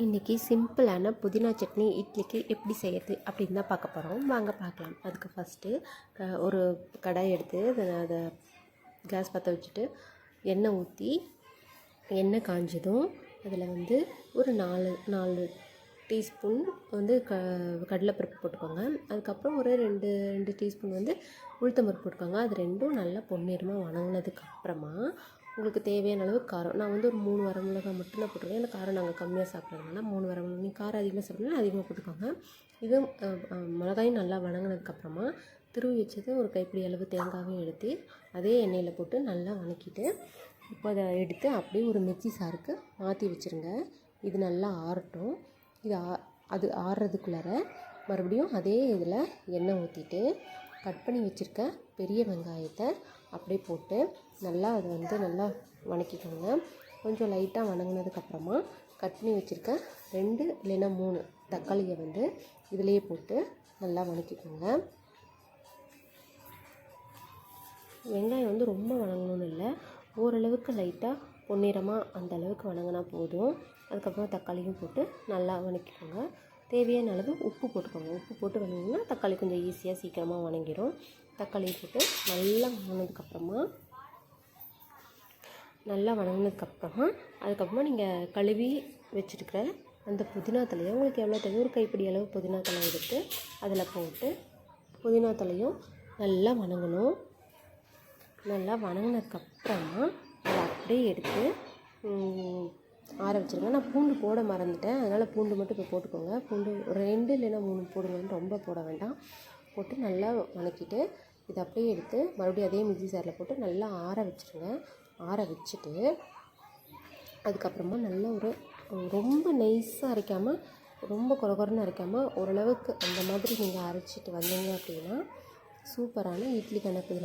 இன்றைக்கி சிம்பிளான புதினா சட்னி இட்லிக்கு எப்படி செய்யறது அப்படின்னு தான் பார்க்க போகிறோம். வாங்க பார்க்கலாம். அதுக்கு ஃபஸ்ட்டு ஒரு கடாய் எடுத்து அதை கேஸ் பற்ற வச்சுட்டு எண்ணெய் ஊற்றி எண்ணெய் காஞ்சதும் அதில் வந்து ஒரு நாலு டீஸ்பூன் வந்து கடலைப்பருப்பு போட்டுக்கோங்க. அதுக்கப்புறம் ஒரு ரெண்டு டீஸ்பூன் வந்து உளுத்தம்பருப்பு போட்டுக்கோங்க. அது ரெண்டும் நல்லா பொன்னிறமாக வணங்கினதுக்கப்புறமா உங்களுக்கு தேவையான அளவு காரம், நான் வந்து ஒரு 3 வரமிளகாய் மட்டும்தான் போட்டுருக்கேன். ஏன்னா காரம் நாங்கள் கம்மியாக சாப்பிட்றதுனால 3 வரமிளகாய், நீங்கள் காரம் அதிகமாக சாப்பிட்றதுனா அதிகமாக போட்டுக்கோங்க. இது மிளகாயும் நல்லா வணங்கினதுக்கப்புறமா துருவி வச்சது ஒரு கைப்பிடி அளவு தேங்காயும் எடுத்து அதே எண்ணெயில் போட்டு நல்லா வணக்கிட்டு இப்போ அதை எடுத்து அப்படியே ஒரு மிக்ஸி சாருக்கு மாற்றி வச்சுருங்க. இது நல்லா ஆறட்டும். அது ஆறுறதுக்குள்ளார மறுபடியும் அதே இதில் எண்ணெய் ஊற்றிட்டு கட் பண்ணி வச்சுருக்க பெரிய வெங்காயத்தை அப்படியே போட்டு நல்லா அதை வந்து நல்லா வணக்கிக்கோங்க. கொஞ்சம் லைட்டாக வணங்கினதுக்கப்புறமா கட் பண்ணி வச்சுருக்க 2 இல்லைன்னா 3 தக்காளியை வந்து இதிலையே போட்டு நல்லா வணக்கிக்கோங்க. வெங்காயம் வந்து ரொம்ப வணங்கணும்னு இல்லை, ஓரளவுக்கு லைட்டாக பொன்னிறமாக அந்த அளவுக்கு வணங்கினா போதும். அதுக்கப்புறம் தக்காளியும் போட்டு நல்லா வணக்கிக்கோங்க. தேவையான அளவு உப்பு போட்டுக்கோங்க. உப்பு போட்டு வணங்கினா தக்காளி கொஞ்சம் ஈஸியாக சீக்கிரமாக வணங்கிடும். தக்காளியை போட்டு நல்லா வணங்கினதுக்கப்புறமா அதுக்கப்புறமா நீங்கள் கழுவி வச்சுருக்கிற அந்த புதினா தலையை உங்களுக்கு எவ்வளோ தேவை, ஒரு கைப்பிடி அளவு புதினா தலை எடுத்து அதில் போட்டு புதினா தலையும் நல்லா வணங்கணும். நல்லா வணங்கினதுக்கப்புறமா அதை அப்படியே எடுத்து ஆற வச்சுருங்க. நான் பூண்டு போட மறந்துட்டேன், அதனால் பூண்டு மட்டும் இப்போ போட்டுக்கோங்க. பூண்டு 2 இல்லைன்னா 3 போடுங்கன்னு, ரொம்ப போட வேண்டாம். போட்டு நல்லா வணக்கிட்டு இதை அப்படியே எடுத்து மறுபடியும் அதே மிக்ஸி ஜாரில் போட்டு நல்லா ஆற வச்சுருங்க. ஆற வச்சுட்டு அதுக்கப்புறமா நல்லா ரொம்ப நைஸாக அரைக்காமல், ரொம்ப கொரகொரன்னு அரைக்காமல், ஓரளவுக்கு அந்த மாதிரி நீங்கள் அரைச்சிட்டு வந்தீங்க அப்படின்னா சூப்பரான இட்லிக்கான புதினா